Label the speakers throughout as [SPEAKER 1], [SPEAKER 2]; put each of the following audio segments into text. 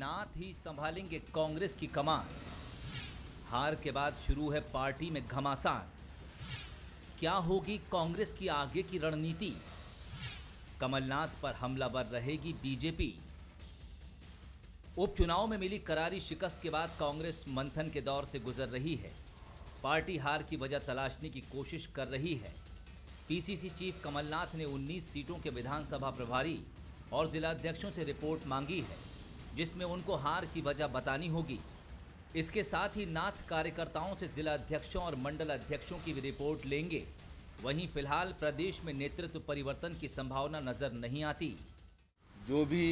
[SPEAKER 1] नाथ ही संभालेंगे कांग्रेस की कमान। हार के बाद शुरू है पार्टी में घमासान। क्या होगी कांग्रेस की आगे की रणनीति? कमलनाथ पर हमलावर रहेगी बीजेपी। उपचुनाव में मिली करारी शिकस्त के बाद कांग्रेस मंथन के दौर से गुजर रही है। पार्टी हार की वजह तलाशने की कोशिश कर रही है। पीसीसी चीफ कमलनाथ ने 19 सीटों के विधानसभा प्रभारी और जिलाध्यक्षों से रिपोर्ट मांगी है, जिसमें उनको हार की वजह बतानी होगी। इसके साथ ही नाथ कार्यकर्ताओं से जिलाध्यक्षों और मंडल अध्यक्षों की भी रिपोर्ट लेंगे। वहीं फिलहाल प्रदेश में नेतृत्व परिवर्तन की संभावना नजर नहीं आती।
[SPEAKER 2] जो भी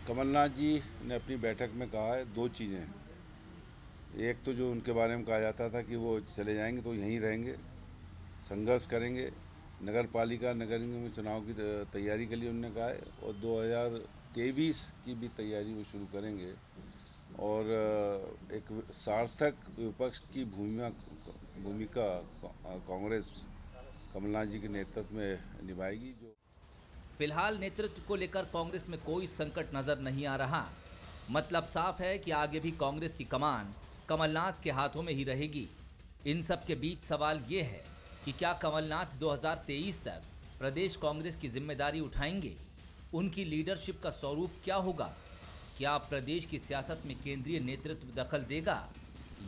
[SPEAKER 2] कमलनाथ जी ने अपनी बैठक में कहा है, दो चीज़ें हैं। एक तो जो उनके बारे में कहा जाता था कि वो चले जाएंगे तो यहीं रहेंगे, संघर्ष करेंगे। नगर पालिका नगर निगम में चुनाव की तैयारी के लिए उन्होंने कहा है और 2023 की भी तैयारी वो शुरू करेंगे और एक सार्थक विपक्ष की भूमिका कांग्रेस कमलनाथ जी के नेतृत्व में निभाएगी। जो
[SPEAKER 1] फिलहाल नेतृत्व को लेकर कांग्रेस में कोई संकट नजर नहीं आ रहा। मतलब साफ है कि आगे भी कांग्रेस की कमान कमलनाथ के हाथों में ही रहेगी। इन सब के बीच सवाल ये है कि क्या कमलनाथ 2023 तक प्रदेश कांग्रेस की जिम्मेदारी उठाएंगे? उनकी लीडरशिप का स्वरूप क्या होगा? क्या प्रदेश की सियासत में केंद्रीय नेतृत्व दखल देगा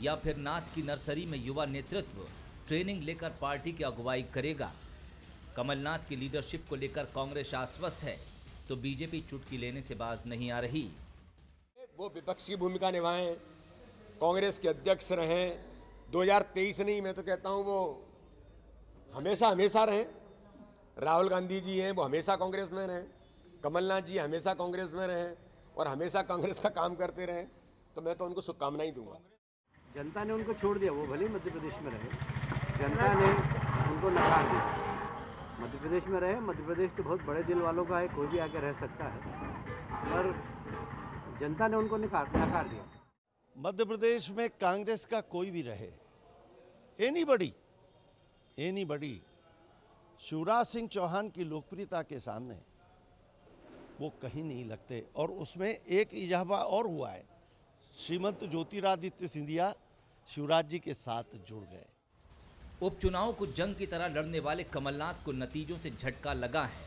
[SPEAKER 1] या फिर नाथ की नर्सरी में युवा नेतृत्व ट्रेनिंग लेकर पार्टी की अगुवाई करेगा? कमलनाथ की लीडरशिप को लेकर कांग्रेस आश्वस्त है तो बीजेपी चुटकी लेने से बाज नहीं आ रही।
[SPEAKER 3] वो विपक्ष की भूमिका निभाएं, कांग्रेस के अध्यक्ष रहें। 2023 नहीं, मैं तो कहता हूं वो हमेशा रहें। राहुल गांधी जी हैं, वो हमेशा कांग्रेस में रहें। कमलनाथ जी हमेशा कांग्रेस में रहें और हमेशा कांग्रेस का काम करते रहें। तो मैं तो उनको शुभकामनाएं दूंगा।
[SPEAKER 4] जनता ने उनको छोड़ दिया, वो भले मध्य प्रदेश में रहे, जनता ने उनको नकार दिया। मध्य प्रदेश में रहे, मध्य प्रदेश तो बहुत बड़े दिल वालों का है, कोई भी आके रह सकता है, पर जनता ने उनको नकार दिया।
[SPEAKER 5] मध्य प्रदेश में कांग्रेस का कोई भी रहे, एनीबडी शिवराज सिंह चौहान की लोकप्रियता के सामने वो कहीं नहीं लगते। और उसमें एक इजाफा और हुआ है, श्रीमंत ज्योतिरादित्य सिंधिया शिवराज जी के साथ जुड़ गए।
[SPEAKER 1] उपचुनाव को जंग की तरह लड़ने वाले कमलनाथ को नतीजों से झटका लगा है।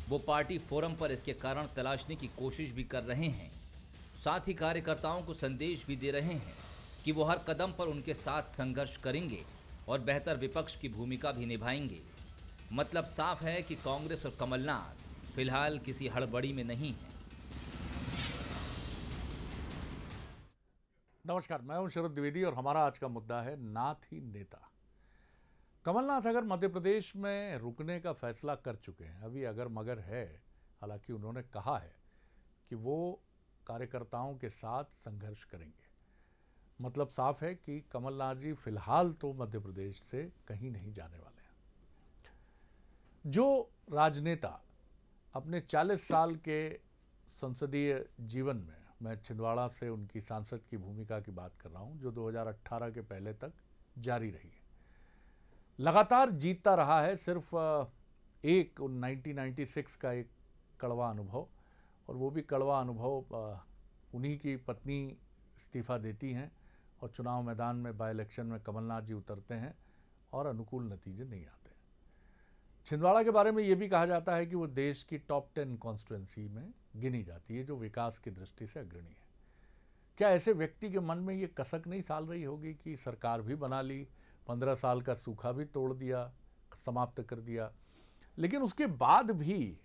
[SPEAKER 1] वो पार्टी फोरम पर इसके कारण तलाशने की कोशिश भी कर रहे हैं। साथ ही कार्यकर्ताओं को संदेश भी दे रहे हैं कि वो हर कदम पर उनके साथ संघर्ष करेंगे और बेहतर विपक्ष की भूमिका भी निभाएंगे। मतलब साफ है कि कांग्रेस और कमलनाथ फिलहाल किसी हड़बड़ी में नहीं है।
[SPEAKER 6] नमस्कार, मैं हूं शरद द्विवेदी और हमारा आज का मुद्दा है नाथ ही नेता। कमलनाथ अगर मध्य प्रदेश में रुकने का फैसला कर चुके हैं, अभी अगर मगर है, हालांकि उन्होंने कहा है कि वो कार्यकर्ताओं के साथ संघर्ष करेंगे। मतलब साफ है कि कमलनाथ जी फिलहाल तो मध्य प्रदेश से कहीं नहीं जाने वाले हैं। जो राजनेता अपने 40 साल के संसदीय जीवन में, मैं छिंदवाड़ा से उनकी सांसद की भूमिका की बात कर रहा हूं, जो 2018 के पहले तक जारी रही है, लगातार जीतता रहा है। सिर्फ एक 1996 का एक कड़वा अनुभव, और वो भी कड़वा अनुभव उन्हीं की पत्नी इस्तीफा देती हैं और चुनाव मैदान में बाय इलेक्शन में कमलनाथ जी उतरते हैं और अनुकूल नतीजे नहीं आते। छिंदवाड़ा के बारे में ये भी कहा जाता है कि वो देश की टॉप 10 कॉन्स्टिट्यूंसी में गिनी जाती है, जो विकास की दृष्टि से अग्रणी है। क्या ऐसे व्यक्ति के मन में ये कसक नहीं साल रही होगी कि सरकार भी बना ली, 15 साल का सूखा भी तोड़ दिया, समाप्त कर दिया, लेकिन उसके बाद भी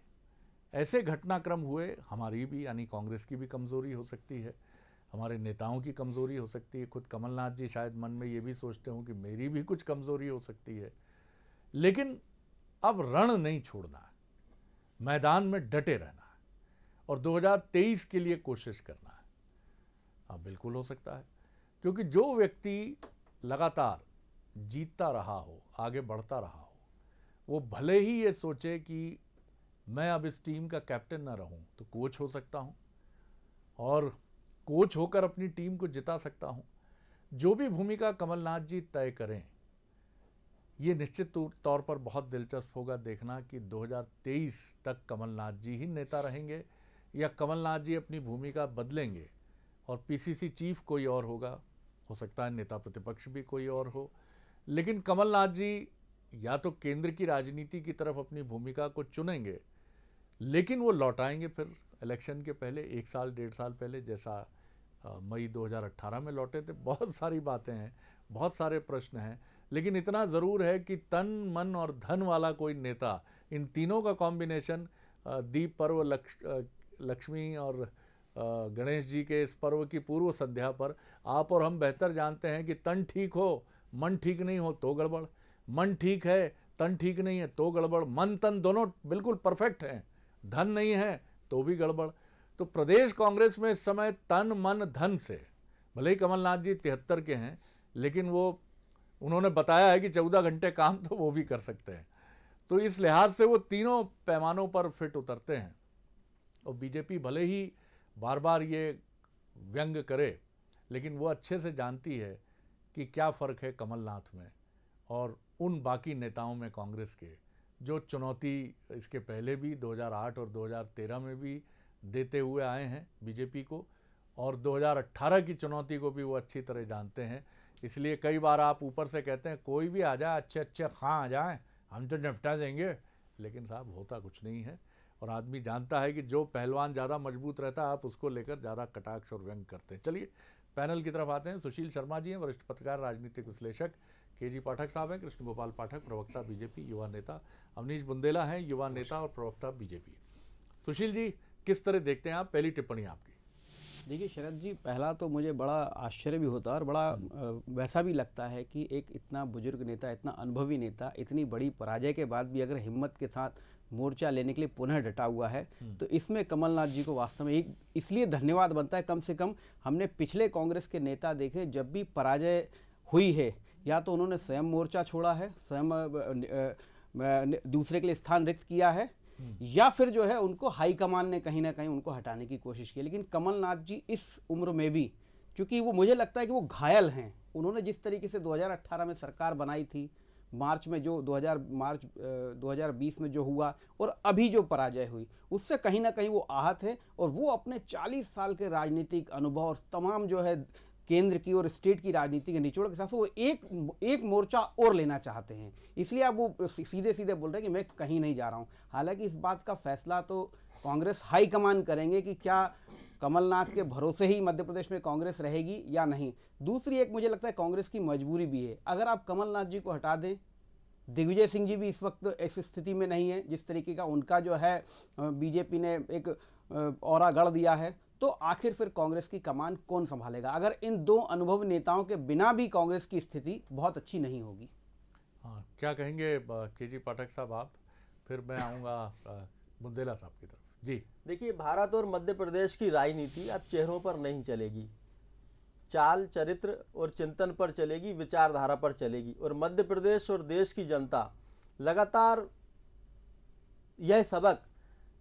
[SPEAKER 6] ऐसे घटनाक्रम हुए, हमारी भी यानी कांग्रेस की भी कमज़ोरी हो सकती है, हमारे नेताओं की कमज़ोरी हो सकती है, खुद कमलनाथ जी शायद मन में ये भी सोचते हों कि मेरी भी कुछ कमज़ोरी हो सकती है, लेकिन अब रण नहीं छोड़ना है, मैदान में डटे रहना है और 2023 के लिए कोशिश करना है। हाँ, बिल्कुल हो सकता है, क्योंकि जो व्यक्ति लगातार जीतता रहा हो, आगे बढ़ता रहा हो, वो भले ही ये सोचे कि मैं अब इस टीम का कैप्टन ना रहूं तो कोच हो सकता हूं और कोच होकर अपनी टीम को जिता सकता हूं। जो भी भूमिका कमलनाथ जी तय करें, ये निश्चित तौर पर बहुत दिलचस्प होगा देखना कि 2023 तक कमलनाथ जी ही नेता रहेंगे या कमलनाथ जी अपनी भूमिका बदलेंगे और पीसीसी चीफ कोई और होगा, हो सकता है नेता प्रतिपक्ष भी कोई और हो। लेकिन कमलनाथ जी या तो केंद्र की राजनीति की तरफ अपनी भूमिका को चुनेंगे, लेकिन वो लौटाएंगे फिर इलेक्शन के पहले 1 साल 1.5 साल पहले, जैसा मई 2018 में लौटे थे। बहुत सारी बातें हैं, बहुत सारे प्रश्न हैं, लेकिन इतना ज़रूर है कि तन मन और धन वाला कोई नेता, इन तीनों का कॉम्बिनेशन, दीप पर्व, लक्ष्मी और गणेश जी के इस पर्व की पूर्व संध्या पर आप और हम बेहतर जानते हैं कि तन ठीक हो, मन ठीक नहीं हो तो गड़बड़, मन ठीक है तन ठीक नहीं है तो गड़बड़, मन तन दोनों बिल्कुल परफेक्ट हैं, धन नहीं है तो भी गड़बड़। तो प्रदेश कांग्रेस में इस समय तन मन धन से, भले ही कमलनाथ जी 73 के हैं, लेकिन वो उन्होंने बताया है कि 14 घंटे काम तो वो भी कर सकते हैं। तो इस लिहाज से वो तीनों पैमानों पर फिट उतरते हैं। और बीजेपी भले ही बार बार ये व्यंग करे, लेकिन वो अच्छे से जानती है कि क्या फ़र्क है कमलनाथ में और उन बाकी नेताओं में कांग्रेस के, जो चुनौती इसके पहले भी 2008 और 2013 में भी देते हुए आए हैं बीजेपी को, और 2018 की चुनौती को भी वो अच्छी तरह जानते हैं। इसलिए कई बार आप ऊपर से कहते हैं कोई भी आ जाए, अच्छे अच्छे खां आ जाएं, हम तो निपटा देंगे, लेकिन साहब होता कुछ नहीं है। और आदमी जानता है कि जो पहलवान ज़्यादा मजबूत रहता है, आप उसको लेकर ज़्यादा कटाक्ष और व्यंग करते हैं। चलिए पैनल की तरफ आते हैं। सुशील शर्मा जी हैं, वरिष्ठ पत्रकार, राजनीतिक विश्लेषक। केजी पाठक साहब हैं, कृष्ण गोपाल पाठक, प्रवक्ता बीजेपी, युवा नेता। अवनीश बुंदेला हैं, युवा नेता और प्रवक्ता बीजेपी। सुशील जी, किस तरह देखते हैं आप? पहली टिप्पणी आपकी।
[SPEAKER 7] देखिए शरद जी, पहला तो मुझे बड़ा आश्चर्य भी होता है और बड़ा वैसा भी लगता है कि एक इतना बुजुर्ग नेता, इतना अनुभवी नेता, इतनी बड़ी पराजय के बाद भी अगर हिम्मत के साथ मोर्चा लेने के लिए पुनः डटा हुआ है, तो इसमें कमलनाथ जी को वास्तव में एक इसलिए धन्यवाद बनता है। कम से कम हमने पिछले कांग्रेस के नेता देखे, जब भी पराजय हुई है या तो उन्होंने स्वयं मोर्चा छोड़ा है, स्वयं दूसरे के लिए स्थान रिक्त किया है, या फिर जो है उनको हाईकमान ने कहीं ना कहीं उनको हटाने की कोशिश की। लेकिन कमलनाथ जी इस उम्र में भी, क्योंकि वो मुझे लगता है कि वो घायल हैं, उन्होंने जिस तरीके से 2018 में सरकार बनाई थी, मार्च में जो 2020 में जो हुआ और अभी जो पराजय हुई, उससे कहीं ना कहीं वो आहत है। और वो अपने 40 साल के राजनीतिक अनुभव और तमाम जो है केंद्र की और स्टेट की राजनीति के निचोड़ के हिसाब से वो एक मोर्चा और लेना चाहते हैं। इसलिए अब वो सीधे सीधे बोल रहे हैं कि मैं कहीं नहीं जा रहा हूं। हालांकि इस बात का फैसला तो कांग्रेस हाईकमान करेंगे कि क्या कमलनाथ के भरोसे ही मध्य प्रदेश में कांग्रेस रहेगी या नहीं। दूसरी एक मुझे लगता है कांग्रेस की मजबूरी भी है, अगर आप कमलनाथ जी को हटा दें, दिग्विजय सिंह जी भी इस वक्त ऐसी स्थिति में नहीं है जिस तरीके का उनका जो है बीजेपी ने एक औरा गढ़ दिया है, तो आखिर फिर कांग्रेस की कमान कौन संभालेगा? अगर इन दो अनुभवी नेताओं के बिना भी कांग्रेस की स्थिति बहुत अच्छी नहीं होगी।
[SPEAKER 6] हाँ, क्या कहेंगे केजी पाठक साहब आप? फिर मैं आऊँगा बुंदेला साहब की तरफ। जी
[SPEAKER 8] देखिए, भारत और मध्य प्रदेश की राजनीति अब चेहरों पर नहीं चलेगी, चाल चरित्र और चिंतन पर चलेगी, विचारधारा पर चलेगी। और मध्य प्रदेश और देश की जनता लगातार यह सबक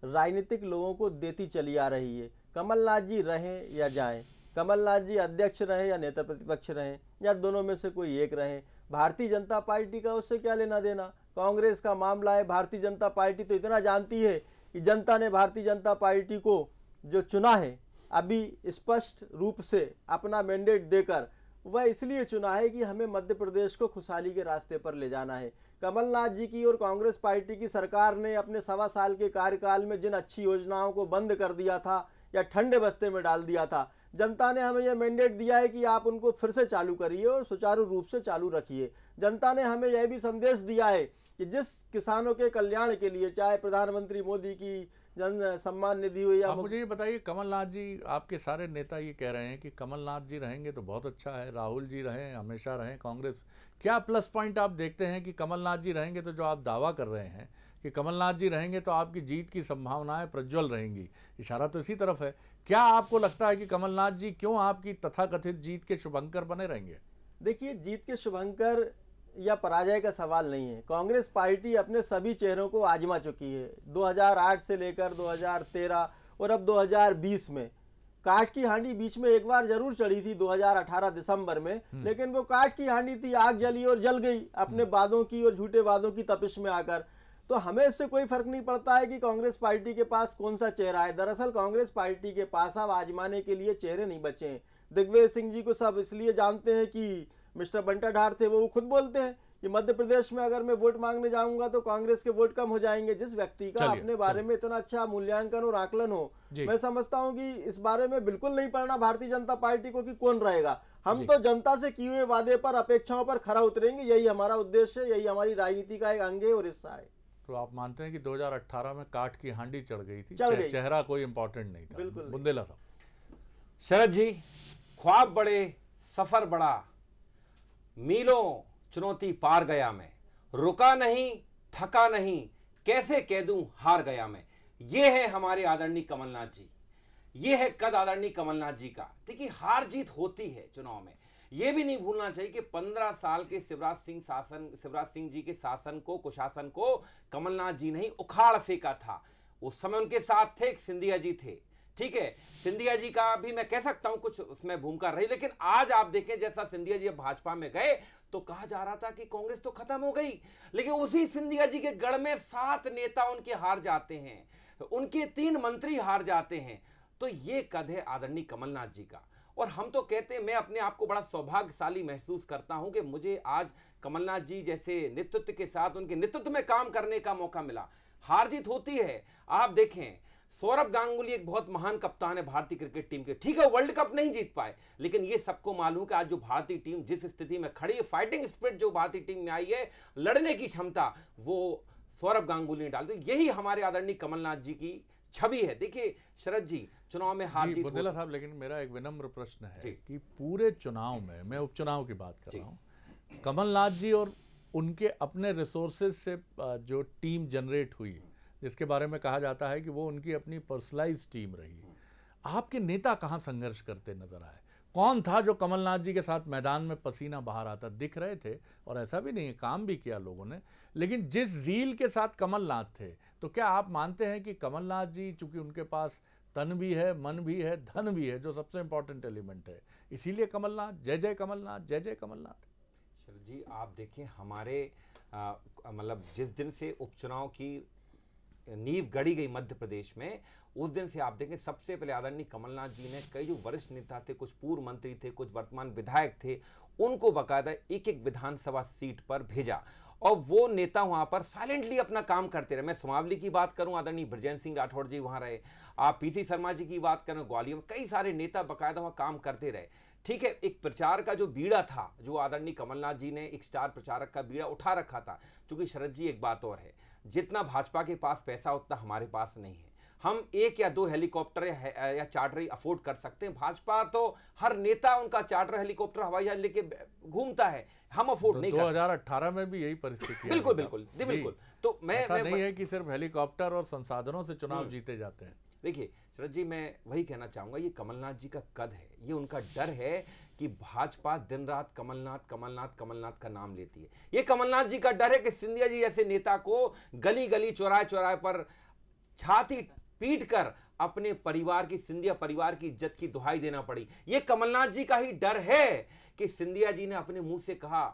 [SPEAKER 8] राजनीतिक लोगों को देती चली आ रही है। कमलनाथ जी रहें या जाएं, कमलनाथ जी अध्यक्ष रहें या नेता प्रतिपक्ष रहें, या दोनों में से कोई एक रहें, भारतीय जनता पार्टी का उससे क्या लेना देना। कांग्रेस का मामला है, भारतीय जनता पार्टी तो इतना जानती है कि जनता ने भारतीय जनता पार्टी को जो चुना है, अभी स्पष्ट रूप से अपना मैंडेट देकर, वह इसलिए चुना है कि हमें मध्य प्रदेश को खुशहाली के रास्ते पर ले जाना है। कमलनाथ जी की और कांग्रेस पार्टी की सरकार ने अपने 1.25 साल के कार्यकाल में जिन अच्छी योजनाओं को बंद कर दिया था या ठंडे बस्ते में डाल दिया था, जनता ने हमें यह मैंडेट दिया है कि आप उनको फिर से चालू करिए और सुचारू रूप से चालू रखिए। जनता ने हमें यह भी संदेश दिया है कि जिस किसानों के कल्याण के लिए, चाहे प्रधानमंत्री मोदी की जन सम्मान निधि हुई या,
[SPEAKER 6] आप मुझे ये बताइए, कमलनाथ जी, आपके सारे नेता ये कह रहे हैं कि कमलनाथ जी रहेंगे तो बहुत अच्छा है, राहुल जी रहें, हमेशा रहें कांग्रेस, क्या प्लस पॉइंट आप देखते हैं कि कमलनाथ जी रहेंगे तो जो आप दावा कर रहे हैं कि कमलनाथ जी रहेंगे तो आपकी जीत की संभावनाएं प्रज्वल रहेंगी, इशारा तो इसी तरफ है। क्या आपको लगता है कि कमलनाथ जी क्यों आपकी तथाकथित जीत के शुभंकर बने रहेंगे?
[SPEAKER 8] देखिए, जीत के शुभंकर या पराजय का सवाल नहीं है। कांग्रेस पार्टी अपने सभी चेहरों को आजमा चुकी है, 2008 से लेकर 2013 और अब 2020 में। काठ की हांडी बीच में एक बार जरूर चढ़ी थी 2018 दिसंबर में, लेकिन वो काठ की हांडी थी, आग जली और जल गई अपने वादों की और झूठे वादों की तपिश में आकर। तो हमें इससे कोई फर्क नहीं पड़ता है कि कांग्रेस पार्टी के पास कौन सा चेहरा है। दरअसल कांग्रेस पार्टी के पास अब आजमाने के लिए चेहरे नहीं बचे हैं। दिग्विजय सिंह जी को सब इसलिए जानते हैं कि मिस्टर बंटा ढार थे, वो खुद बोलते हैं कि मध्य प्रदेश में अगर मैं वोट मांगने जाऊंगा तो कांग्रेस के वोट कम हो जाएंगे। जिस व्यक्ति का अपने बारे में इतना अच्छा मूल्यांकन और आकलन हो, मैं समझता हूं कि इस बारे में बिल्कुल नहीं पड़ना भारतीय जनता पार्टी को कि कौन रहेगा। हम तो जनता से किए हुए वादे पर, अपेक्षाओं पर खरा उतरेंगे। यही हमारा उद्देश्य है, यही हमारी राजनीति का एक अंग है और हिस्सा है।
[SPEAKER 6] तो आप मानते हैं कि 2018 में काट की हांडी चढ़ गई थी,
[SPEAKER 8] चेहरा
[SPEAKER 6] कोई इंपॉर्टेंट नहीं था।
[SPEAKER 8] बिल्कुल।
[SPEAKER 6] बुंदेला साहब।
[SPEAKER 9] शरद जी, ख्वाब बड़े, सफर बड़ा, मीलों चुनौती पार गया मैं, रुका नहीं, थका नहीं, कैसे कह दूं हार गया मैं। ये है हमारे आदरणीय कमलनाथ जी, ये है कद आदरणीय कमलनाथ जी का। देखिए, हार जीत होती है चुनाव में, ये भी नहीं भूलना चाहिए कि 15 साल के शिवराज सिंह जी के शासन को, कुशासन को कमलनाथ जी ने ही उखाड़ फेंका था। उस समय उनके साथ थे सिंधिया जी थे, ठीक है, सिंधिया जी का भी मैं कह सकता हूं कुछ उसमें भूमिका रही। लेकिन आज आप देखें, जैसा सिंधिया जी भाजपा में गए तो कहा जा रहा था कि कांग्रेस तो खत्म हो गई, लेकिन उसी सिंधिया जी के गढ़ में 7 नेता उनके हार जाते हैं, उनके 3 मंत्री हार जाते हैं। तो ये कद है आदरणीय कमलनाथ जी का। और हम तो कहते हैं, मैं अपने आप को बड़ा सौभाग्यशाली महसूस करता हूं कि मुझे आज कमलनाथ जी जैसे नेतृत्व के साथ उनके नेतृत्व में काम करने का मौका मिला। हार जीत होती है। आप देखें, सौरभ गांगुली एक बहुत महान कप्तान है भारतीय क्रिकेट टीम के, ठीक है, वर्ल्ड कप नहीं जीत पाए, लेकिन ये सबको मालूम है कि आज जो भारतीय टीम जिस स्थिति में खड़ी है, फाइटिंग स्पिरिट जो भारतीय टीम में आई है, लड़ने की क्षमता, वो सौरभ गांगुली ने डाल दी। यही हमारे आदरणीय कमलनाथ जी की छवि है। देखिए शरद जी, चुनाव में हार जीत
[SPEAKER 6] बुंदेला साहब, लेकिन मेरा एक विनम्र प्रश्न है कि पूरे चुनाव में, मैं उपचुनाव की बात कर रहा हूँ, कमलनाथ जी और उनके अपने रिसोर्सेज से जो टीम जनरेट हुई, जिसके बारे में कहा जाता है कि वो उनकी अपनी पर्सनलाइज टीम रही, आपके नेता कहाँ संघर्ष करते नजर आए? कौन था जो कमलनाथ जी के साथ मैदान में पसीना बहा रहा था? दिख रहे थे, और ऐसा भी नहीं है, काम भी किया लोगों ने, लेकिन जिस ज़ील के साथ कमलनाथ थे, तो क्या आप मानते हैं कि कमलनाथ जी, चूंकि उनके पास तन भी है, मन भी है, धन भी है, जो सबसे इंपॉर्टेंट एलिमेंट है, इसीलिए कमलनाथ, जय जय कमलनाथ, जय जय कमलनाथ?
[SPEAKER 9] शरद जी, आप देखें, हमारे मतलब जिस दिन से उपचुनाव की नींव गढ़ी गई मध्य प्रदेश में, उस दिन से आप देखें, सबसे पहले आदरणीय कमलनाथ जी ने कई जो वरिष्ठ नेता थे, कुछ पूर्व मंत्री थे, कुछ वर्तमान विधायक थे, उनको बाकायदा एक एक विधानसभा सीट पर भेजा, और वो नेता वहां पर साइलेंटली अपना काम करते रहे। मैं सुमावली की बात करूं, आदरणीय ब्रजेंद्र सिंह राठौड़ जी वहां रहे, आप पीसी शर्मा जी की बात करें, ग्वालियर में कई सारे नेता बाकायदा वहां काम करते रहे, ठीक है। एक प्रचार का जो बीड़ा था, जो आदरणीय कमलनाथ जी ने एक स्टार प्रचारक का बीड़ा उठा रखा था, क्योंकि शरद जी एक बात और है, जितना भाजपा के पास पैसा उतना हमारे पास नहीं है। हम 1 या 2 हेलीकॉप्टर या चार्टर अफोर्ड कर सकते हैं, भाजपा तो हर नेता उनका चार्टर, हेलीकॉप्टर, हवाई जहाज लेके घूमता है, हम अफोर्ड नहीं कर सकते।
[SPEAKER 6] 2018 में भी यही परिस्थिति है।
[SPEAKER 9] बिल्कुल बिल्कुल बिल्कुल। तो मैं
[SPEAKER 6] ऐसा नहीं है कि सिर्फ हेलीकॉप्टर और संसाधनों से चुनाव जीते जाते हैं।
[SPEAKER 9] देखिए शरद जी, मैं वही कहना चाहूंगा, ये कमलनाथ जी का कद है, ये उनका डर है कि भाजपा दिन रात कमलनाथ कमलनाथ कमलनाथ का नाम लेती है। ये कमलनाथ जी का डर है कि सिंधिया जी जैसे नेता को गली गली, चौराहे चौराहे पर छाती पीट कर अपने परिवार की, सिंधिया परिवार की इज्जत की दुहाई देना पड़ी। ये कमलनाथ जी का ही डर है कि सिंधिया जी ने अपने मुंह से कहा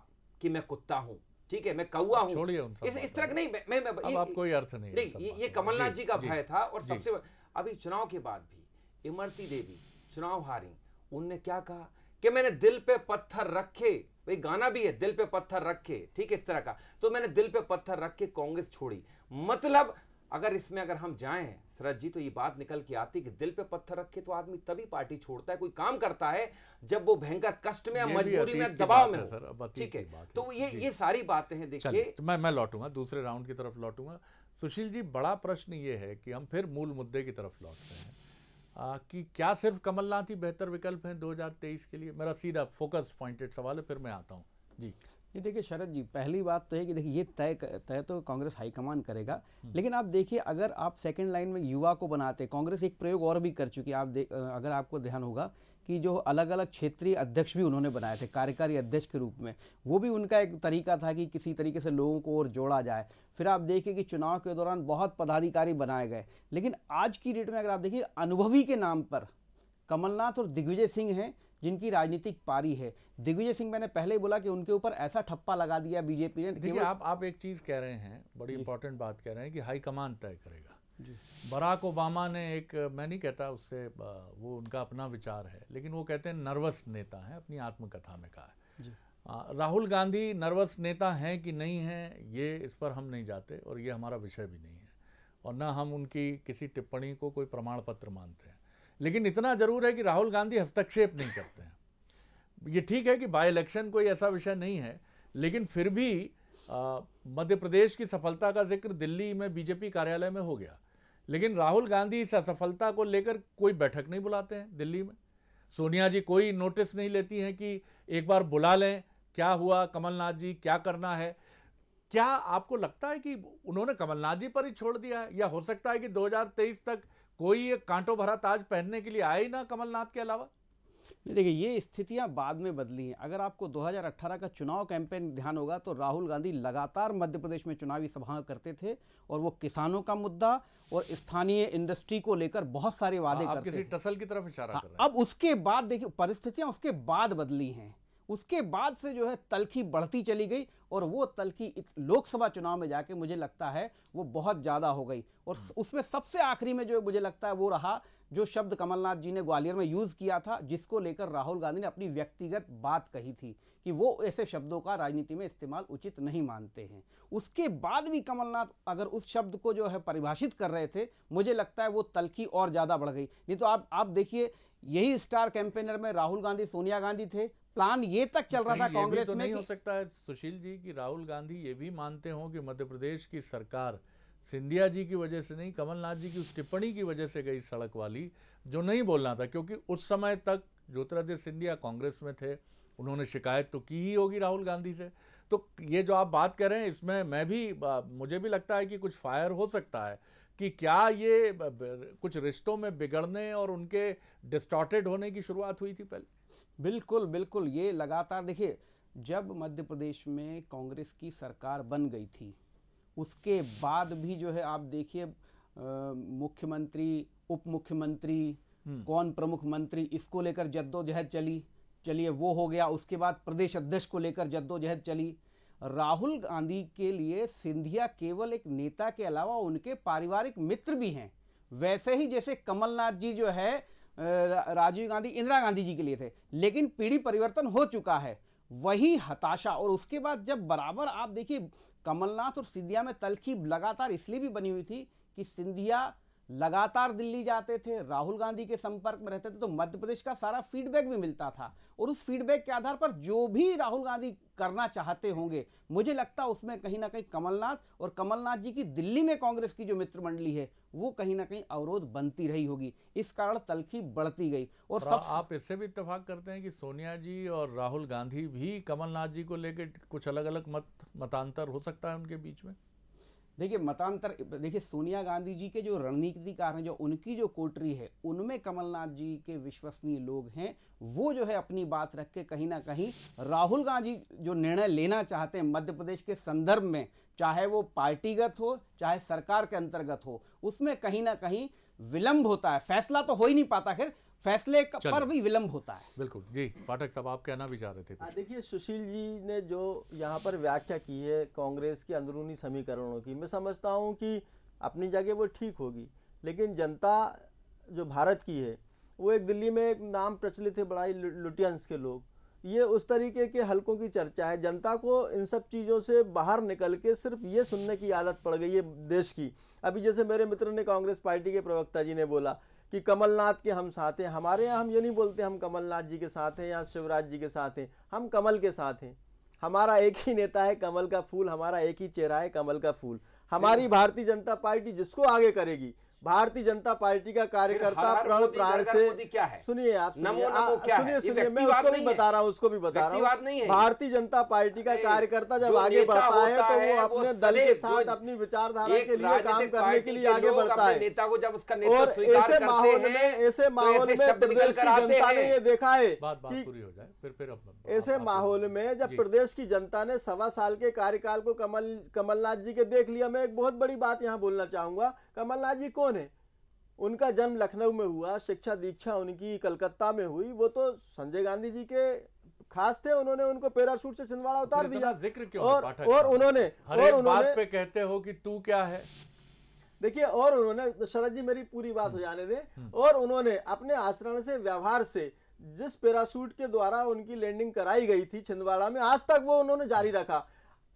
[SPEAKER 9] कि मैं कुत्ता हूं, ठीक है, मैं कौवा हूं,
[SPEAKER 6] छोड़िए उन सब
[SPEAKER 9] इस तरह नहीं, मैं
[SPEAKER 6] अब आप कोई अर्थ नहीं,
[SPEAKER 9] ये कमलनाथ जी का भय था। और सबसे अभी चुनाव के बाद भी इमरती देवी चुनाव हारी, उनने क्या कहा कि मैंने दिल पे पत्थर रखे, भाई गाना भी है, दिल पे पत्थर रखे, ठीक है, इस तरह का, तो मैंने दिल पे पत्थर रख के कांग्रेस छोड़ी। मतलब अगर इसमें अगर हम जाएं शरद जी, तो ये बात निकल के आती कि दिल पे पत्थर रखे तो आदमी तभी पार्टी छोड़ता है, कोई काम करता है, जब वो भयंकर कष्ट में, मजबूरी में, दबाव में हो, ठीक है। तो ये सारी बातें हैं। देखिए,
[SPEAKER 6] मैं लौटूंगा, दूसरे राउंड की तरफ लौटूंगा। सुशील जी, बड़ा प्रश्न ये है कि हम फिर मूल मुद्दे की तरफ लौटते हैं कि क्या सिर्फ कमलनाथ ही बेहतर विकल्प हैं 2023 के लिए? मेरा सीधा फोकस पॉइंटेड सवाल है, फिर मैं आता हूँ जी।
[SPEAKER 7] ये देखिए शरद जी, पहली बात तो है कि देखिए ये तय तो कांग्रेस हाईकमान करेगा, लेकिन आप देखिए, अगर आप सेकंड लाइन में युवा को बनाते, कांग्रेस एक प्रयोग और भी कर चुकी है। अगर आपको ध्यान होगा कि जो अलग अलग क्षेत्रीय अध्यक्ष भी उन्होंने बनाए थे कार्यकारी अध्यक्ष के रूप में, वो भी उनका एक तरीका था कि किसी तरीके से लोगों को और जोड़ा जाए। फिर आप देखिए कि चुनाव के दौरान बहुत पदाधिकारी बनाए गए, लेकिन आज की डेट में अगर आप देखिए, अनुभवी के नाम पर कमलनाथ और दिग्विजय सिंह हैं जिनकी राजनीतिक पारी है। दिग्विजय सिंह, मैंने पहले ही बोला कि उनके ऊपर ऐसा ठप्पा लगा दिया बीजेपी ने।
[SPEAKER 6] देखिए, आप एक चीज कह रहे हैं, बड़ी इंपॉर्टेंट बात कह रहे हैं कि हाईकमान तय करेगा। बराक ओबामा ने एक, मैं नहीं कहता उससे, वो उनका अपना विचार है, लेकिन वो कहते हैं नर्वस नेता है, अपनी आत्मकथा में कहा है। राहुल गांधी नर्वस नेता हैं कि नहीं हैं, ये इस पर हम नहीं जाते और ये हमारा विषय भी नहीं है, और ना हम उनकी किसी टिप्पणी को कोई प्रमाण पत्र मानते हैं। लेकिन इतना जरूर है कि राहुल गांधी हस्तक्षेप नहीं करते हैं। ये ठीक है कि बाई इलेक्शन कोई ऐसा विषय नहीं है, लेकिन फिर भी मध्य प्रदेश की सफलता का जिक्र दिल्ली में बीजेपी कार्यालय में हो गया, लेकिन राहुल गांधी इस असफलता को लेकर कोई बैठक नहीं बुलाते हैं दिल्ली में। सोनिया जी कोई नोटिस नहीं लेती हैं कि एक बार बुला लें, क्या हुआ कमलनाथ जी, क्या करना है। क्या आपको लगता है कि उन्होंने कमलनाथ जी पर ही छोड़ दिया है, या हो सकता है कि 2023 तक कोई एक कांटों भरा ताज पहनने के लिए आए ही ना कमलनाथ के अलावा?
[SPEAKER 7] देखिए, ये स्थितियां बाद में बदली हैं। अगर आपको 2018 का चुनाव कैंपेन ध्यान होगा तो राहुल गांधी लगातार मध्य प्रदेश में चुनावी सभाएं करते थे, और वो किसानों का मुद्दा और स्थानीय इंडस्ट्री को लेकर बहुत सारे वादे करते थे।
[SPEAKER 6] किसी टसल की तरफ इशारा कर रहे हैं।
[SPEAKER 7] अब उसके बाद देखिए, परिस्थितियां उसके बाद बदली हैं। उसके बाद से जो है तलखी बढ़ती चली गई, और वो तलखी लोकसभा चुनाव में जाके मुझे लगता है वो बहुत ज़्यादा हो गई। और उसमें सबसे आखिरी में जो मुझे लगता है वो रहा जो शब्द कमलनाथ जी ने ग्वालियर में यूज़ किया था, जिसको लेकर राहुल गांधी ने अपनी व्यक्तिगत बात कही थी कि वो ऐसे शब्दों का राजनीति में इस्तेमाल उचित नहीं मानते हैं। उसके बाद भी कमलनाथ अगर उस शब्द को जो है परिभाषित कर रहे थे, मुझे लगता है वो तलखी और ज़्यादा बढ़ गई। नहीं तो आप देखिए, यही स्टार कैंपेनर में राहुल गांधी, सोनिया गांधी थे। प्लान ये तक चल रहा था कांग्रेस में।
[SPEAKER 6] नहीं हो सकता है सुशील जी कि राहुल गांधी ये भी मानते हों कि मध्य प्रदेश की सरकार सिंधिया जी की वजह से नहीं, कमलनाथ जी की उस टिप्पणी की वजह से गई सड़क वाली, जो नहीं बोलना था, क्योंकि उस समय तक ज्योतिरादित्य सिंधिया कांग्रेस में थे, उन्होंने शिकायत तो की ही होगी राहुल गांधी से। तो ये जो आप बात कर रहे हैं, इसमें मुझे भी लगता है कि कुछ फायर हो सकता है कि क्या ये कुछ रिश्तों में बिगड़ने और उनके डिस्टॉर्टेड होने की शुरुआत हुई थी पहले?
[SPEAKER 7] बिल्कुल बिल्कुल, ये लगातार देखिए, जब मध्य प्रदेश में कांग्रेस की सरकार बन गई थी, उसके बाद भी जो है आप देखिए, मुख्यमंत्री, उप मुख्यमंत्री, कौन प्रमुख मंत्री, इसको लेकर जद्दोजहद चलिए वो हो गया। उसके बाद प्रदेश अध्यक्ष को लेकर जद्दोजहद चली। राहुल गांधी के लिए सिंधिया केवल एक नेता के अलावा उनके पारिवारिक मित्र भी हैं। वैसे ही जैसे कमलनाथ जी जो है राजीव गांधी, इंदिरा गांधी जी के लिए थे, लेकिन पीढ़ी परिवर्तन हो चुका है, वही हताशा। और उसके बाद जब बराबर आप देखिए, कमलनाथ और सिंधिया में तलखी लगातार इसलिए भी बनी हुई थी कि सिंधिया लगातार दिल्ली जाते थे, राहुल गांधी के संपर्क में रहते थे, तो मध्य प्रदेश का सारा फीडबैक भी मिलता था, और उस फीडबैक के आधार पर जो भी राहुल गांधी करना चाहते होंगे, मुझे लगता है उसमें कहीं ना कहीं कमलनाथ जी की दिल्ली में कांग्रेस की जो मित्र मंडली है वो कहीं ना कहीं अवरोध बनती रही होगी। इस कारण तलखी बढ़ती गई। और
[SPEAKER 6] आप इससे भी इत्तेफाक करते हैं कि सोनिया जी और राहुल गांधी भी कमलनाथ जी को लेकर कुछ अलग अलग मतांतर हो सकता है उनके बीच में?
[SPEAKER 7] देखिए, मतांतर, देखिए सोनिया गांधी जी के जो रणनीतिकार हैं, जो उनकी जो कोटरी है, उनमें कमलनाथ जी के विश्वसनीय लोग हैं। वो जो है अपनी बात रख के कहीं ना कहीं राहुल गांधी जो निर्णय लेना चाहते हैं मध्य प्रदेश के संदर्भ में, चाहे वो पार्टीगत हो चाहे सरकार के अंतर्गत हो, उसमें कहीं ना कहीं विलंब होता है। फैसला तो हो ही नहीं पाता, खैर फैसले पर भी विलंब होता है।
[SPEAKER 6] बिल्कुल जी। पाठक साहब, आप कहना भी चाह रहे थे?
[SPEAKER 8] देखिए, सुशील जी ने जो यहाँ पर व्याख्या की है कांग्रेस के अंदरूनी समीकरणों की, मैं समझता हूँ कि अपनी जगह वो ठीक होगी, लेकिन जनता जो भारत की है वो एक दिल्ली में एक नाम प्रचलित है, बड़ा ही लुटियंस के लोग, ये उस तरीके के हलकों की चर्चा है। जनता को इन सब चीज़ों से बाहर निकल के सिर्फ ये सुनने की आदत पड़ गई है देश की। अभी जैसे मेरे मित्र ने, कांग्रेस पार्टी के प्रवक्ता जी ने बोला कि कमलनाथ के हम साथ हैं। हमारे यहाँ हम ये नहीं बोलते हम कमलनाथ जी के साथ हैं या शिवराज जी के साथ हैं, हम कमल के साथ हैं। हमारा एक ही नेता है कमल का फूल, हमारा एक ही चेहरा है कमल का फूल। हमारी भारतीय जनता पार्टी जिसको आगे करेगी, भारतीय जनता पार्टी का कार्यकर्ता प्राण प्राण से,
[SPEAKER 9] क्या है?
[SPEAKER 8] सुनिए आप,
[SPEAKER 9] नमो नमो क्या है?
[SPEAKER 8] सुनिए, मैं उसको भी बता रहा हूँ, उसको भी बता रहा हूँ। भारतीय जनता पार्टी का कार्यकर्ता जब आगे बढ़ता है तो वो अपने दल के साथ अपनी विचारधारा के लिए काम करने के लिए आगे बढ़ता है।
[SPEAKER 9] नेता को जब उसका
[SPEAKER 8] और ऐसे माहौल में प्रदेश की जनता ने ये देखा है कि ऐसे माहौल में जब प्रदेश की जनता ने 1.25 साल के कार्यकाल को कमलनाथ जी के देख लिया। मैं एक बहुत बड़ी बात यहाँ बोलना चाहूंगा, कमलनाथ जी कौन है? उनका जन्म लखनऊ में हुआ, शिक्षा दीक्षा उनकी कलकत्ता में हुई, वो तो संजय गांधी जी के खास थे, उन्होंने उनको पैराशूट से छिंदवाड़ा उतार दिया।
[SPEAKER 6] जिक्र क्यों
[SPEAKER 8] और उन्होंने
[SPEAKER 6] बात पे कहते हो कि तू क्या है।
[SPEAKER 8] देखिए, और उन्होंने, शरद जी मेरी पूरी बात हो जाने दें, और उन्होंने अपने आचरण से, व्यवहार से, जिस पैराशूट के द्वारा उनकी लैंडिंग कराई गई थी छिंदवाड़ा में, आज तक वो उन्होंने जारी रखा।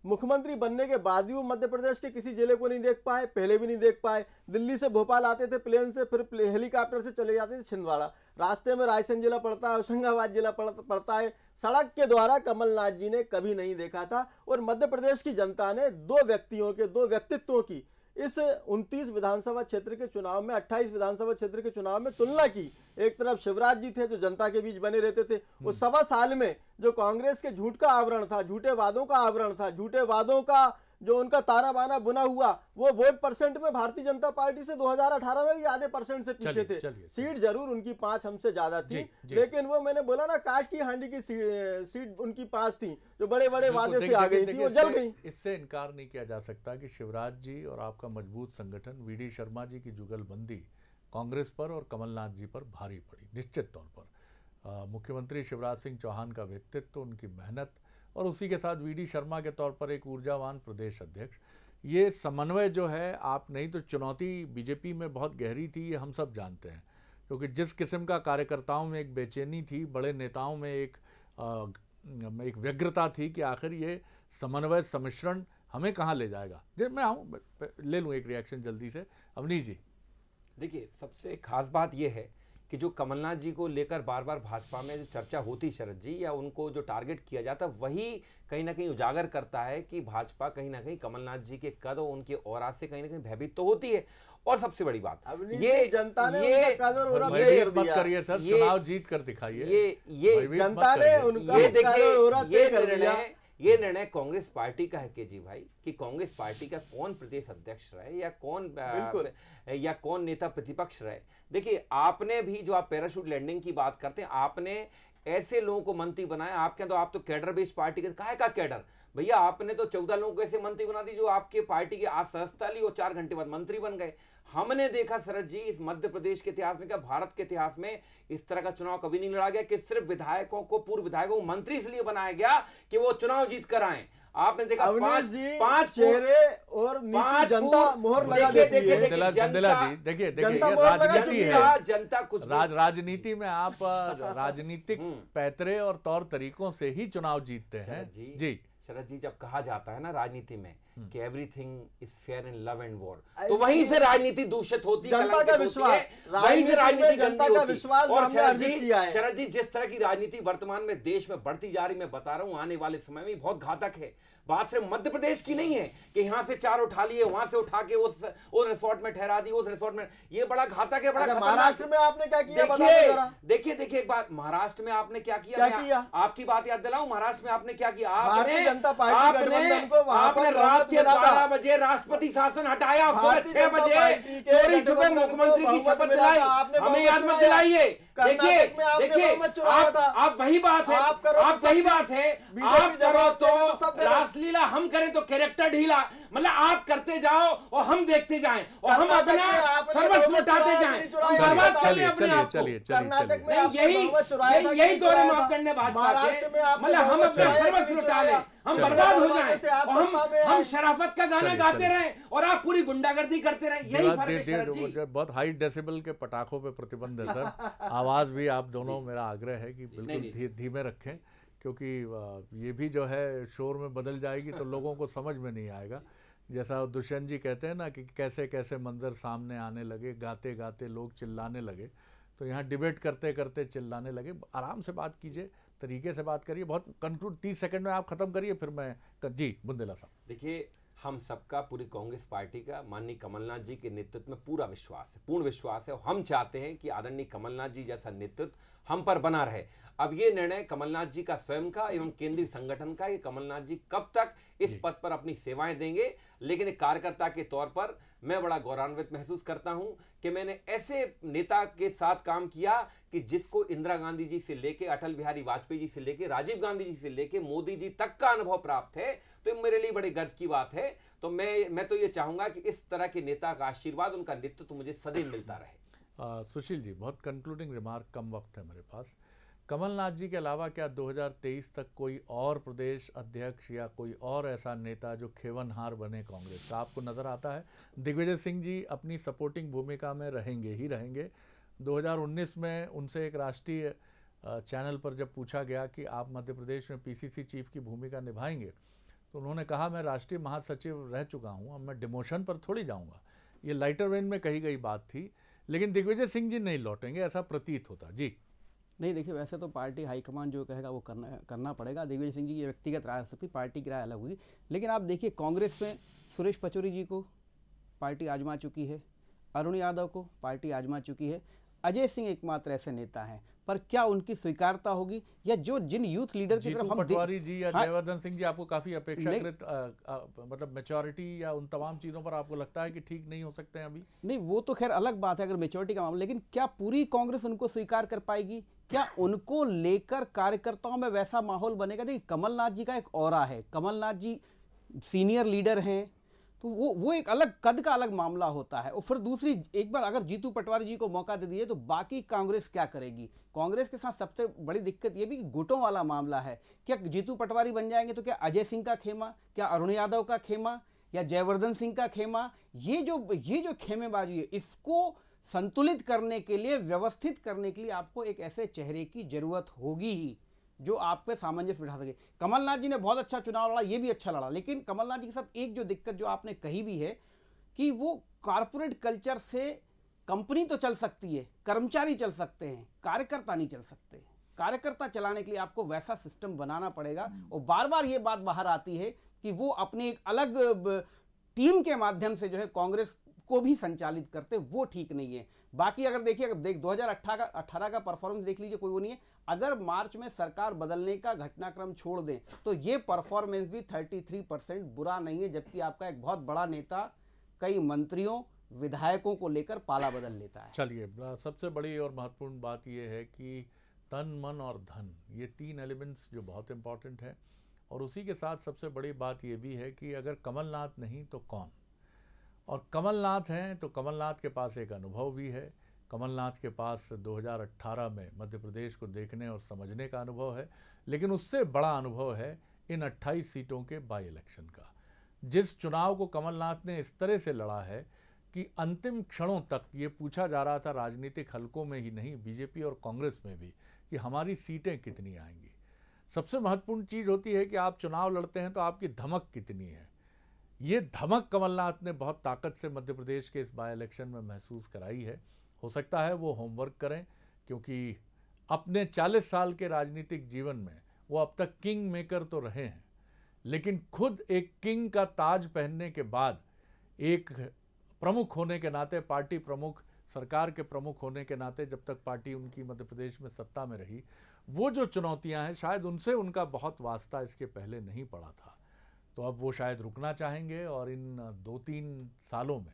[SPEAKER 8] मुख्यमंत्री बनने के बाद भी वो मध्य प्रदेश के किसी जिले को नहीं देख पाए, पहले भी नहीं देख पाए। दिल्ली से भोपाल आते थे प्लेन से, फिर हेलीकॉप्टर से चले जाते थे छिंदवाड़ा। रास्ते में रायसेन जिला पड़ता है, होशंगाबाद जिला पड़ता है, सड़क के द्वारा कमलनाथ जी ने कभी नहीं देखा था। और मध्य प्रदेश की जनता ने दो व्यक्तित्वों की इस 29 विधानसभा क्षेत्र के चुनाव में, 28 विधानसभा क्षेत्र के चुनाव में तुलना की। एक तरफ शिवराज जी थे जो जनता के बीच बने रहते थे, उस 1.25 साल में जो कांग्रेस के झूठ का आवरण था, झूठे वादों का आवरण था, झूठे वादों का जो उनका ताना बाना बुना हुआ, वो वोट परसेंट में भारतीय जनता पार्टी से 2018 में भी आधे परसेंट से पीछे थे। सीट जरूर उनकी 5 हमसे ज्यादा थी, लेकिन वो मैंने बोला ना, काट की हांडी की सीट उनकी 5 थी, जो बड़े बड़े वादे से आ गई थी, वो जल गई।
[SPEAKER 6] इससे इनकार नहीं किया जा सकता कि शिवराज जी और आपका मजबूत संगठन, वीडी शर्मा जी की जुगलबंदी कांग्रेस पर और कमलनाथ जी पर भारी पड़ी, निश्चित तौर पर। मुख्यमंत्री शिवराज सिंह चौहान का व्यक्तित्व, उनकी मेहनत, और उसी के साथ वीडी शर्मा के तौर पर एक ऊर्जावान प्रदेश अध्यक्ष, ये समन्वय जो है, आप नहीं तो चुनौती बीजेपी में बहुत गहरी थी, ये हम सब जानते हैं। क्योंकि जिस किस्म का कार्यकर्ताओं में एक बेचैनी थी, बड़े नेताओं में एक व्यग्रता थी कि आखिर ये समन्वय सम्मिश्रण हमें कहाँ ले जाएगा। जब मैं आऊँ ले लूँ एक रिएक्शन जल्दी से, अवनीश जी।
[SPEAKER 9] देखिए, सबसे खास बात यह है कि जो कमलनाथ जी को लेकर बार बार भाजपा में जो चर्चा होती शरद जी, या उनको जो टारगेट किया जाता, वही कहीं ना कहीं उजागर करता है कि भाजपा कहीं ना कहीं कमलनाथ जी के कद और उनके औरा से कहीं ना कहीं भयभीत तो होती है। और सबसे बड़ी बात, ये
[SPEAKER 8] जनता ने
[SPEAKER 6] मत करिए सर, चुनाव जीत कर दिखाइए।
[SPEAKER 8] ये जनता ने उनका
[SPEAKER 9] ये निर्णय कांग्रेस पार्टी का है केजी भाई, कि कांग्रेस पार्टी का कौन प्रदेश अध्यक्ष रहे या कौन नेता प्रतिपक्ष रहे। देखिए, आपने भी, जो आप पैराशूट लैंडिंग की बात करते हैं, आपने ऐसे लोगों को मंत्री बनाया। आपके तो, आप तो कैडर बेस्ड पार्टी के, काहे का कैडर भैया, आपने तो 14 लोगों को ऐसे मंत्री बना दी जो आपके पार्टी के आज सदस्यता ली और 4 घंटे बाद मंत्री बन गए। हमने देखा शरद जी, इस मध्य प्रदेश के इतिहास में, क्या भारत के इतिहास में इस तरह का चुनाव कभी नहीं लड़ा गया कि सिर्फ विधायकों को, पूर्व विधायकों को मंत्री इसलिए बनाया गया कि वो चुनाव जीत कर आए। आपने देखा पांच चेहरे और नीति जनता मोहर लगा देती है।
[SPEAKER 6] देखिए राजनीति है, जनता कुछ राजनीति में आप राजनीतिक पैतरे और तौर तरीकों से ही चुनाव जीतते हैं। जी
[SPEAKER 9] शरद जी, जब कहा जाता है ना राजनीति में कि everything is fair in love and war, तो वहीं से राजनीति दूषित होती है,
[SPEAKER 8] जनता का विश्वास, वहीं से राजनीति जनता का विश्वास।
[SPEAKER 9] और शरद जी, जिस तरह की राजनीति वर्तमान में देश में बढ़ती जा रही, मैं बता रहा हूं, आने वाले समय में बहुत घातक है। बात सिर्फ मध्य प्रदेश की नहीं है कि यहां से 4 उठा लिए, वहां से उठा के उस रिसोर्ट में ठहरा दी, उस रिसोर्ट में, ये बड़ा घातक है, बड़ा।
[SPEAKER 8] महाराष्ट्र में आपने क्या किया?
[SPEAKER 9] देखिए एक बात, महाराष्ट्र में आपने क्या किया? आपकी बात याद दिलाऊं, महाराष्ट्र में आपने क्या किया? आपने रात के 12 बजे राष्ट्रपति शासन हटाया, सुबह 6 बजे चोरी छुपे मुख्यमंत्री की शपथ दिलाई। हमें याद मत दिलाइए। देखिए आप वही बात है, आप सही बात है, आप करो तो रासलीला, हम करें तो कैरेक्टर ढीला। मतलब आप करते जाओ और हम देखते जाएं और हम अपना सर्वस्व लुटाते जाएं, बर्बाद कर लें अपने आप को। कर्नाटक में यही दोनों मापदंड है भाजपा के, मतलब हम अपना सर्वस्व लुटा लें, हम बर्बाद हो जाएं और हम शराफत का गाना गाते रहें और आप पूरी गुंडागर्दी करते रहें। यही फर्क है शरद जी।
[SPEAKER 6] बहुत हाई डेसिबल के पटाखों पे प्रतिबंध है सर। आवाज भी आप दोनों, मेरा आग्रह है कि बिल्कुल धीमे रखें, क्योंकि ये भी जो है शोर में बदल जाएगी तो लोगों को समझ में नहीं आएगा। जैसा दुष्यंत जी कहते हैं ना कि कैसे कैसे मंजर सामने आने लगे, गाते गाते लोग चिल्लाने लगे, तो यहाँ डिबेट करते करते चिल्लाने लगे। आराम से बात कीजिए, तरीके से बात करिए, बहुत कंक्लूड 30 सेकंड में आप खत्म करिए, फिर मैं जी बुंदेला साहब।
[SPEAKER 9] देखिए, हम सबका, पूरी कांग्रेस पार्टी का माननीय कमलनाथ जी के नेतृत्व में पूरा विश्वास है, पूर्ण विश्वास है, और हम चाहते हैं कि आदरणीय कमलनाथ जी जैसा नेतृत्व हम पर बना रहे। अब ये निर्णय कमलनाथ जी का स्वयं का एवं केंद्रीय संगठन का कि कमलनाथ जी कब तक इस पद पर अपनी सेवाएं देंगे, लेकिन एक कार्यकर्ता के तौर पर मैं बड़ा गौरवान्वित महसूस करता हूं कि मैंने ऐसे नेता के साथ काम किया कि जिसको इंदिरा गांधी जी से लेके, अटल बिहारी वाजपेयी जी से लेके, राजीव गांधी जी से लेके मोदी जी तक का अनुभव प्राप्त है। तो मेरे लिए बड़े गर्व की बात है। तो मैं तो ये चाहूंगा कि इस तरह के नेता का आशीर्वाद, उनका नेतृत्व मुझे सदैव मिलता रहे।
[SPEAKER 6] सुशील जी, बहुत कंक्लूडिंग रिमार्क, कम वक्त है मेरे पास। कमलनाथ जी के अलावा क्या 2023 तक कोई और प्रदेश अध्यक्ष या कोई और ऐसा नेता जो खेवनहार बने कांग्रेस का आपको नज़र आता है? दिग्विजय सिंह जी अपनी सपोर्टिंग भूमिका में रहेंगे ही रहेंगे। 2019 में उनसे एक राष्ट्रीय चैनल पर जब पूछा गया कि आप मध्य प्रदेश में पीसीसी चीफ की भूमिका निभाएंगे, तो उन्होंने कहा मैं राष्ट्रीय महासचिव रह चुका हूँ, अब मैं डिमोशन पर थोड़ी जाऊँगा। ये लाइटर वेन में कही गई बात थी, लेकिन दिग्विजय सिंह जी नहीं लौटेंगे ऐसा प्रतीत होता। जी
[SPEAKER 7] नहीं, देखिए वैसे तो पार्टी हाईकमान जो कहेगा वो करना पड़ेगा। दिग्विजय सिंह जी की व्यक्तिगत राय हो सकती, पार्टी की राय अलग होगी। लेकिन आप देखिए कांग्रेस में सुरेश पचौरी जी को पार्टी आजमा चुकी है, अरुण यादव को पार्टी आजमा चुकी है, अजय सिंह एकमात्र ऐसे नेता हैं, पर क्या उनकी स्वीकारता होगी? या जो जिन यूथ लीडर की तरफ हम
[SPEAKER 6] पटवारी जी या जयवर्धन सिंह जी आपको काफी अपेक्षाकृत मतलब मैच्योरिटी या उन तमाम चीजों पर आपको लगता है कि ठीक नहीं हो सकते हैं अभी?
[SPEAKER 7] नहीं, वो तो खैर अलग बात है अगर मैच्योरिटी का मामला, लेकिन क्या पूरी कांग्रेस उनको स्वीकार कर पाएगी? क्या उनको लेकर कार्यकर्ताओं में वैसा माहौल बनेगा? देखिए कमलनाथ जी का एक ऑरा है, कमलनाथ जी सीनियर लीडर हैं, तो वो एक अलग कद का अलग मामला होता है। और फिर दूसरी एक बार अगर जीतू पटवारी जी को मौका दे दिए तो बाकी कांग्रेस क्या करेगी? कांग्रेस के साथ सबसे बड़ी दिक्कत ये भी कि गुटों वाला मामला है। क्या जीतू पटवारी बन जाएंगे तो क्या अजय सिंह का खेमा, क्या अरुण यादव का खेमा या जयवर्धन सिंह का खेमा? ये जो खेमेबाजी है, इसको संतुलित करने के लिए, व्यवस्थित करने के लिए आपको एक ऐसे चेहरे की जरूरत होगी ही जो आप पे सामंजस्य बिठा सके। कमलनाथ जी ने बहुत अच्छा चुनाव लड़ा, ये भी अच्छा लड़ा, लेकिन कमलनाथ जी के साथ एक जो दिक्कत जो आपने कही भी है कि वो कारपोरेट कल्चर से कंपनी तो चल सकती है, कर्मचारी चल सकते हैं, कार्यकर्ता नहीं चल सकते। कार्यकर्ता चलाने के लिए आपको वैसा सिस्टम बनाना पड़ेगा। और बार बार ये बात बाहर आती है कि वो अपनी एक अलग टीम के माध्यम से जो है कांग्रेस को भी संचालित करते, वो ठीक नहीं है। बाकी अगर देखिए, 2018 का परफॉर्मेंस देख लीजिए, कोई वो नहीं है। अगर मार्च में सरकार बदलने का घटनाक्रम छोड़ दें तो ये परफॉर्मेंस भी 33% बुरा नहीं है, जबकि आपका एक बहुत बड़ा नेता कई मंत्रियों विधायकों को लेकर पाला बदल लेता है।
[SPEAKER 6] चलिए, सबसे बड़ी और महत्वपूर्ण बात यह है कि तन, मन और धन, ये 3 एलिमेंट्स जो बहुत इंपॉर्टेंट है। और उसी के साथ सबसे बड़ी बात ये भी है कि अगर कमलनाथ नहीं तो कौन? और कमलनाथ हैं तो कमलनाथ के पास एक अनुभव भी है। कमलनाथ के पास 2018 में मध्य प्रदेश को देखने और समझने का अनुभव है, लेकिन उससे बड़ा अनुभव है इन 28 सीटों के बाई इलेक्शन का। जिस चुनाव को कमलनाथ ने इस तरह से लड़ा है कि अंतिम क्षणों तक ये पूछा जा रहा था, राजनीतिक हलकों में ही नहीं, बीजेपी और कांग्रेस में भी, कि हमारी सीटें कितनी आएंगी। सबसे महत्वपूर्ण चीज़ होती है कि आप चुनाव लड़ते हैं तो आपकी धमक कितनी है। ये धमक कमलनाथ ने बहुत ताकत से मध्य प्रदेश के इस बाई इलेक्शन में महसूस कराई है। हो सकता है वो होमवर्क करें, क्योंकि अपने 40 साल के राजनीतिक जीवन में वो अब तक किंग मेकर तो रहे हैं, लेकिन खुद एक किंग का ताज पहनने के बाद एक प्रमुख होने के नाते, पार्टी प्रमुख, सरकार के प्रमुख होने के नाते, जब तक पार्टी उनकी मध्य प्रदेश में सत्ता में रही, वो जो चुनौतियां हैं शायद उनसे उनका बहुत वास्ता इसके पहले नहीं पड़ा था। तो अब वो शायद रुकना चाहेंगे और इन 2-3 सालों में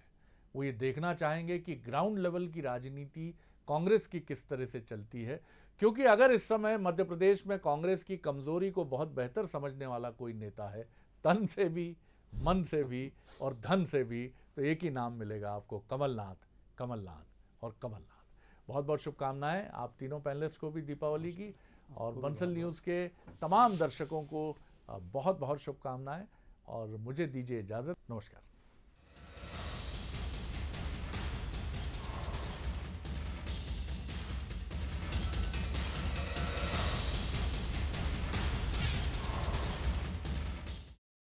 [SPEAKER 6] वो ये देखना चाहेंगे कि ग्राउंड लेवल की राजनीति कांग्रेस की किस तरह से चलती है। क्योंकि अगर इस समय मध्य प्रदेश में कांग्रेस की कमजोरी को बहुत बेहतर समझने वाला कोई नेता है, तन से भी, मन से भी और धन से भी, तो एक ही नाम मिलेगा आपको, कमलनाथ, कमलनाथ और कमलनाथ। बहुत बहुत शुभकामनाएं आप तीनों पैनलिस्ट को भी दीपावली की, और बंसल न्यूज़ के तमाम दर्शकों को बहुत बहुत शुभकामनाएं, और मुझे दीजिए इजाज़त। नमस्कार।